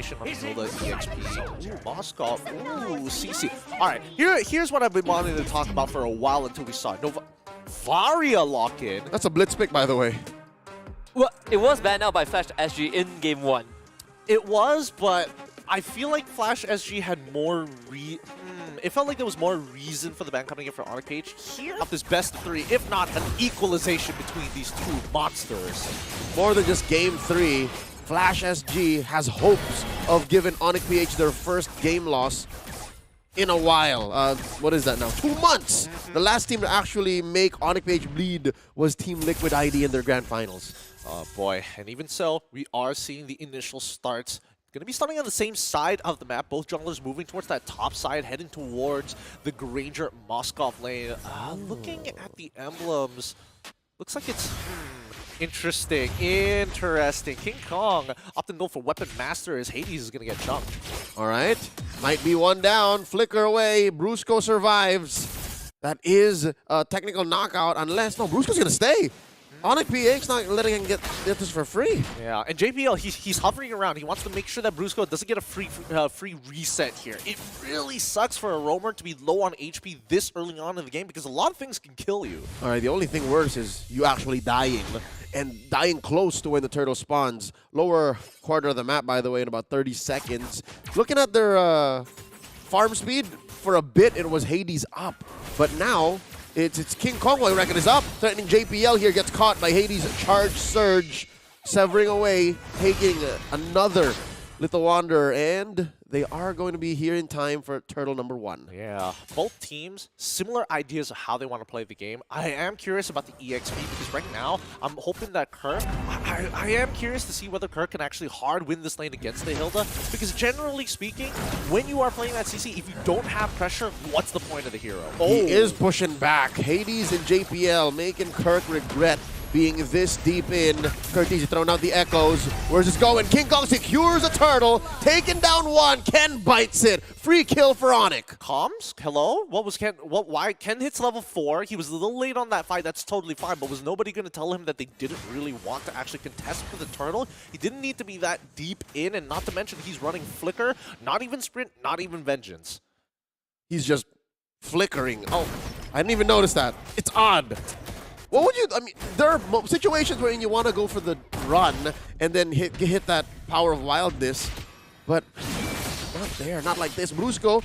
confirmation on Hilda EXP. Ooh, Moskov. Ooh, CC. All right, here's what I've been wanting to talk about for a while until we saw Varia lock in. That's a blitz pick, by the way. Well, it was banned out by Flsg in Game 1. It was, but I feel like Flsg had more it felt like there was more reason for the ban coming in for Onic Page. Here, up this best of 3, if not an equalization between these two monsters. More than just Game 3, Flsg has hopes of giving Onic PH their first game loss in a while. What is that now? 2 months! The last team to actually make Onic PH bleed was Team Liquid ID in their grand finals. Oh boy, and even so, we are seeing the initial starts. Going to be starting on the same side of the map. Both junglers moving towards that top side, heading towards the Granger Moskov lane. Looking at the emblems, looks like it's interesting. King Kong opting to go for Weapon Master as Hades is going to get jumped. All right, might be one down. Flicker away. Brusco survives. That is a technical knockout unless... No, Brusco's going to stay. Onic PH not letting him get this for free. Yeah, and JPL, he's hovering around. He wants to make sure that Brusco doesn't get a free reset here. It really sucks for a roamer to be low on HP this early on in the game because a lot of things can kill you. All right, the only thing worse is you actually dying, and dying close to when the turtle spawns. Lower quarter of the map, by the way, in about 30 seconds. Looking at their farm speed, for a bit it was Hades up, but now it's King Kong, I reckon, is up. Threatening JPL here, gets caught by Hades' charge surge, severing away, taking another Little Wanderer, and they are going to be here in time for turtle number 1. Yeah, both teams, similar ideas of how they want to play the game. I am curious about the EXP because right now, I'm hoping that Kirk, I am curious to see whether Kirk can actually hard win this lane against the Hilda, because generally speaking, when you are playing that CC, if you don't have pressure, what's the point of the hero? He is pushing back. Hades and JPL making Kirk regret being this deep in. Curtis throwing out the echoes. Where's this going? King Kong secures a turtle. Taking down one. Ken bites it. Free kill for Onic. Comms? Hello? What was Ken? Why? Ken hits level 4. He was a little late on that fight. That's totally fine. But was nobody going to tell him that they didn't really want to actually contest for the turtle? He didn't need to be that deep in, and not to mention he's running Flicker. Not even Sprint. Not even Vengeance. He's just flickering. Oh, I didn't even notice that. It's odd. What would you, I mean, there are situations where you want to go for the run and then hit that power of wildness, but not there, not like this. Brusco,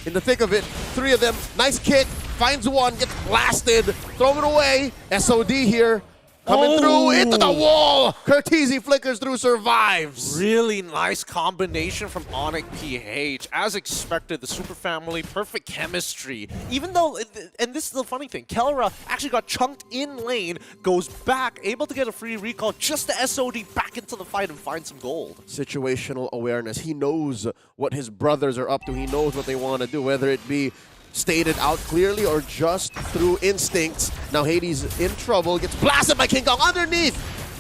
in the thick of it, 3 of them, nice kick, finds one, gets blasted, throw it away. SOD here, coming through into the wall. Curtisi flickers through, survives. Really nice combination from Onic PH. As expected, the super family, perfect chemistry. Even though, and this is the funny thing, Kelra actually got chunked in lane, goes back, able to get a free recall just to SOD back into the fight and find some gold. Situational awareness. He knows what his brothers are up to. He knows what they want to do, whether it be stated out clearly or just through instincts. Now Hades in trouble, gets blasted by King Kong underneath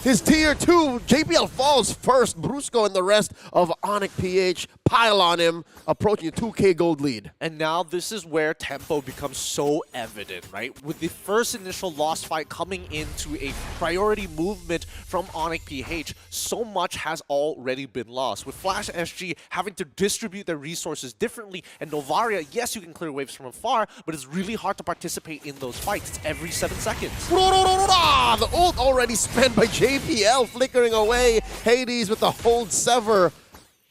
his tier 2. JPL falls first. Brusco and the rest of Onic PH pile on him, approaching a 2K gold lead. And now this is where tempo becomes so evident, right? With the first initial lost fight coming into a priority movement from Onic PH, so much has already been lost. With Flsg having to distribute their resources differently, and Novaria, yes, you can clear waves from afar, but it's really hard to participate in those fights. It's every 7 seconds. The ult already spent by JPL, flickering away. Hades with the hold sever,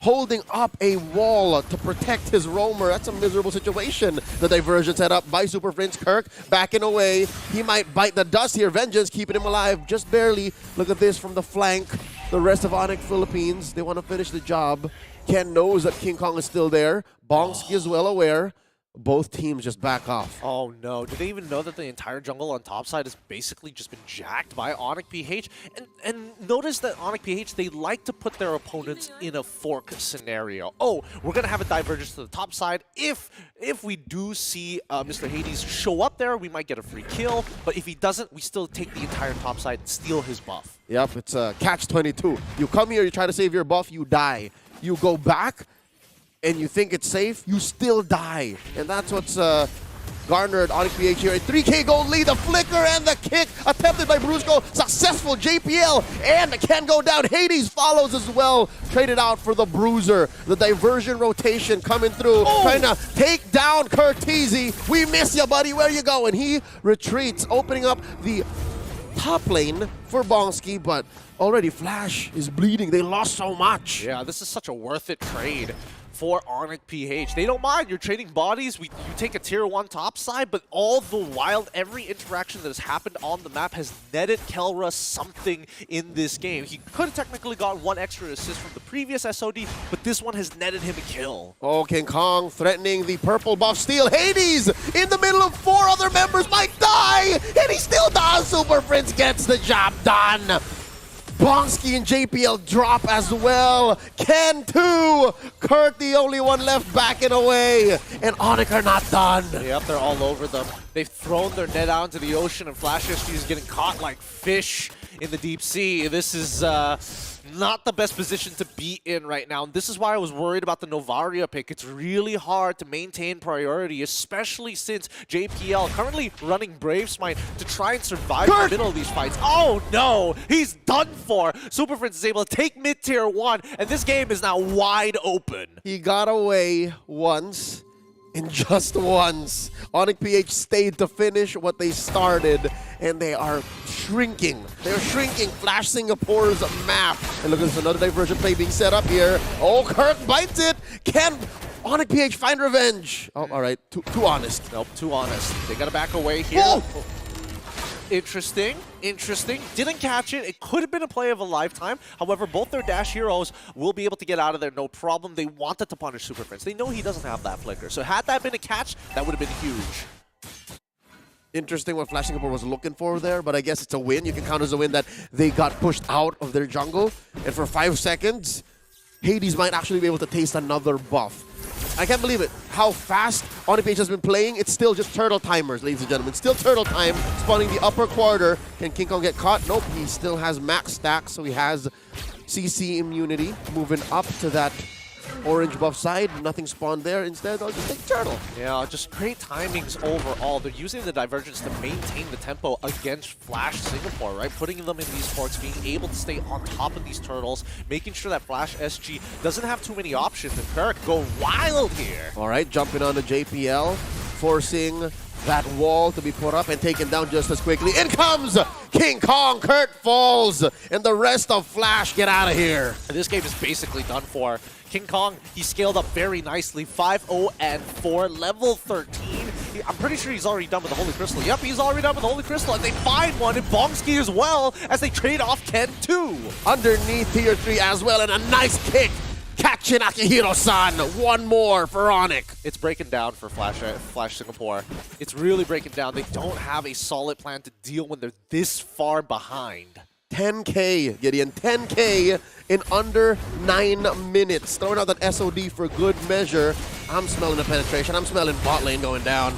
holding up a wall to protect his roamer. That's a miserable situation. The diversion set up by Super Prince Kirk, backing away. He might bite the dust here. Vengeance keeping him alive just barely. Look at this from the flank. The rest of Onic Philippines, they want to finish the job. Ken knows that King Kong is still there. Bonski is well aware. Both teams just back off. Oh no, do they even know that the entire jungle on top side has basically just been jacked by Onic PH? And notice that Onic PH, they like to put their opponents in a fork scenario. Oh, we're gonna have a divergence to the top side. If we do see Mr. Hades show up there, we might get a free kill. But if he doesn't, we still take the entire top side and steal his buff. Yep, it's a catch-22. You come here, you try to save your buff, you die. You go back, and you think it's safe, you still die. And that's what's garnered Onic PH here a 3K gold lead. The flicker and the kick attempted by Brusco. Successful JPL and can go down. Hades follows as well. Traded out for the Bruiser. The diversion rotation coming through. Trying to take down Curtizi. We miss you, buddy. Where you going? He retreats, opening up the top lane for Bongski, but already Flash is bleeding. They lost so much. Yeah, this is such a worth it trade for Onic PH. They don't mind. You're trading bodies. You take a tier 1 top side, but all the while, every interaction that has happened on the map has netted Kelra something in this game. He could have technically got 1 extra assist from the previous SOD, but this one has netted him a kill. Oh, King Kong threatening the purple buff steal. Hades in the middle of 4 other members might die, and he still does. Super Prince gets the job done. Bongski and JPL drop as well. Ken too. Kurt the only one left backing away. And Onic are not done. Yep, they're all over them. They've thrown their net out into the ocean, and Flash SG is getting caught like fish in the deep sea. This is not the best position to be in right now. And this is why I was worried about the Novaria pick. It's really hard to maintain priority, especially since JPL currently running Brave Smite to try and survive in the middle of these fights. Oh no, he's done for. Super Prince is able to take mid-tier 1, and this game is now wide open. He got away once, and just once. Onic PH stayed to finish what they started, and they are shrinking. They're shrinking Flash Singapore's map. And look at this, another diversion play being set up here. Oh, Kirk bites it. Can Onic PH find revenge? Oh, all right, too honest. Nope, too honest. They gotta back away here. Whoa! Interesting. Didn't catch it. It could have been a play of a lifetime. However, both their dash heroes will be able to get out of there no problem. They wanted to punish Super Prince. They know he doesn't have that flicker. So had that been a catch, that would have been huge. Interesting what Flash Singapore was looking for there, but I guess it's a win. You can count as a win that they got pushed out of their jungle. And for 5 seconds, Hades might actually be able to taste another buff. I can't believe it. How fast Onic PH has been playing. It's still just turtle timers, ladies and gentlemen. Still turtle time, spawning the upper quarter. Can King Kong get caught? Nope, he still has max stack, so he has CC immunity. Moving up to that orange buff side. Nothing spawned there. Instead, I'll just take turtle. Yeah, just great timings overall. They're using the divergence to maintain the tempo against Flash Singapore, right? Putting them in these forks, being able to stay on top of these turtles, making sure that Flash SG doesn't have too many options. And Ferric go wild here. All right, jumping on the JPL, forcing that wall to be put up and taken down just as quickly. In comes King Kong. Kurt falls, and the rest of Flash get out of here. And this game is basically done for. King Kong, he scaled up very nicely. 5-0 and 4, level 13. I'm pretty sure he's already done with the Holy Crystal. Yep, he's already done with the Holy Crystal, and they find one in Bongski as well as they trade off Ken 2. Underneath tier 3 as well, and a nice kick. Catching Akihiro-san. One more for Onic. It's breaking down for Flash Singapore. It's really breaking down. They don't have a solid plan to deal when they're this far behind. 10K, Gideon. 10K in under 9 minutes. Throwing out that SOD for good measure. I'm smelling the penetration. I'm smelling bot lane going down.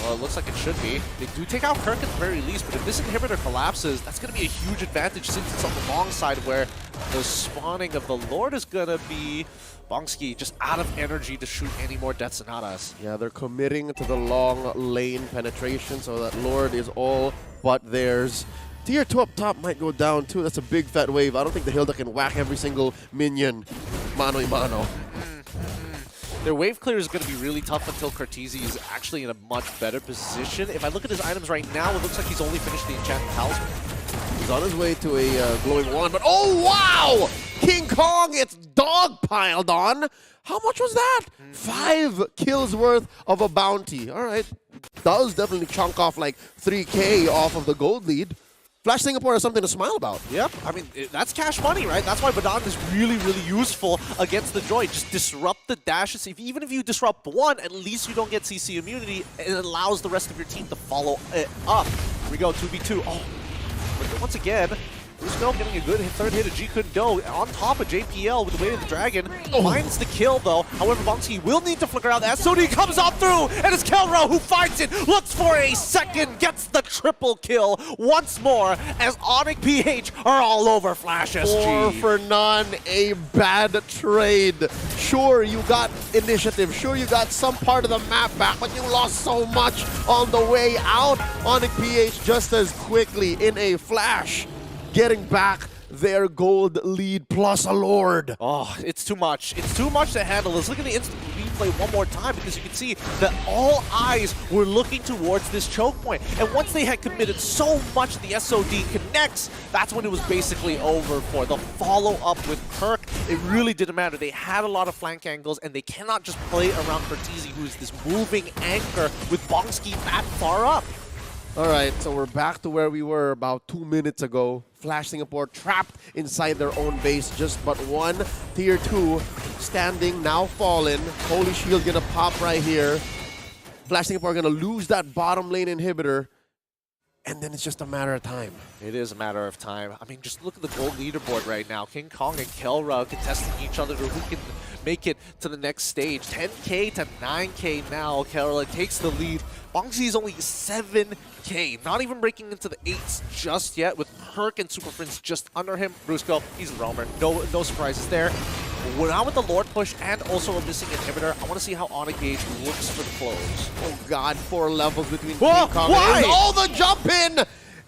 Well, it looks like it should be. They do take out Kirk at the very least, but if this inhibitor collapses, that's going to be a huge advantage since it's on the long side where the spawning of the Lord is going to be Bongski just out of energy to shoot any more Death Sonatas. Yeah, they're committing to the long lane penetration, so that Lord is all but theirs. Tier 2 up top might go down too. That's a big fat wave. I don't think the Hilda can whack every single minion mano a mano. Their wave clear is going to be really tough until Cartesi is actually in a much better position. If I look at his items right now, it looks like he's only finished the Enchanted Talisman. He's on his way to a glowing wand, but oh wow! King Kong gets dog piled on. How much was that? 5 kills worth of a bounty. All right, does definitely chunk off like 3K off of the gold lead. Flash Singapore has something to smile about. Yep, I mean, that's cash money, right? That's why Badan is really, really useful against the Droid. Just disrupt the dashes. Even if you disrupt one, at least you don't get CC immunity. It allows the rest of your team to follow it up. Here we go, 2v2. Oh, once again, Brusco getting a good third hit of G couldn't go. On top of JPL with the weight of the dragon. Finds the kill though. However, Bonski will need to flicker out. The SOD comes up through, and it's Kelro who finds it. Looks for a second, gets the triple kill once more as Onic PH are all over Flsg. 4 for none, a bad trade. Sure, you got initiative. Sure, you got some part of the map back, but you lost so much on the way out. Onic PH just as quickly in a flash, getting back their gold lead plus a Lord. Oh, it's too much. It's too much to handle. Let's look at the instant replay one more time because you can see that all eyes were looking towards this choke point. And once they had committed so much, the SOD connects, that's when it was basically over for the follow-up with Kirk. It really didn't matter. They had a lot of flank angles, and they cannot just play around Cortese, who is this moving anchor with Bonski that far up. All right, so we're back to where we were about 2 minutes ago. Flash Singapore trapped inside their own base. Just but one tier 2 standing, now fallen. Holy Shield gonna pop right here. Flash Singapore gonna lose that bottom lane inhibitor. And then it's just a matter of time. It is a matter of time. I mean, just look at the gold leaderboard right now. King Kong and Kelra contesting each other to who can make it to the next stage. 10K to 9K now. Kelra takes the lead. Bonksi is only 7K. Not even breaking into the 8s just yet with Kirk and Super Prince just under him. Brusco, he's a roamer. No surprises there. We're now with the Lord push and also a missing inhibitor. I want to see how Onic PH looks for the close. Oh God, 4 levels between Whoa, King Kong. why? And all the jump in!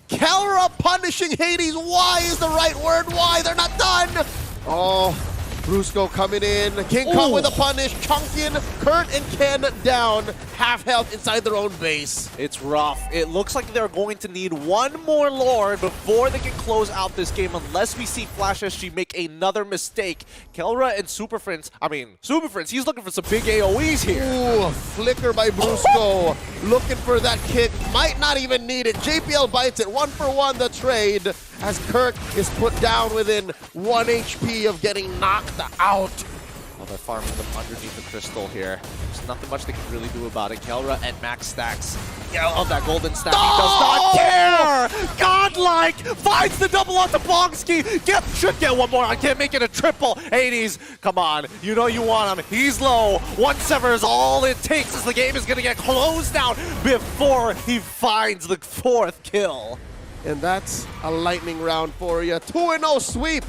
Kelra punishing Hades. Why is the right word? Why? They're not done! Oh, Brusco coming in. King Kong with a punish. Chunkin, Kurt, and Ken down. Half health inside their own base. It's rough. It looks like they're going to need one more Lord before they can close out this game unless we see Flsg make another mistake. Kelra and Super Prince, he's looking for some big AoEs here. Ooh, flicker by Brusco. Looking for that kick. Might not even need it. JPL bites it. 1 for 1 the trade as Kirk is put down within 1 HP of getting knocked out. Oh, they're farming them underneath the crystal here. There's nothing much they can really do about it. Kelra and Max Stacks. Yeah, I love that golden stack. He does not care! Godlike! Finds the double onto Bonski! Should get one more. I can't make it a triple. Hades, come on. You know you want him. He's low. 1 sever is all it takes as the game is going to get closed out before he finds the 4th kill. And that's a lightning round for you. 2-0 sweep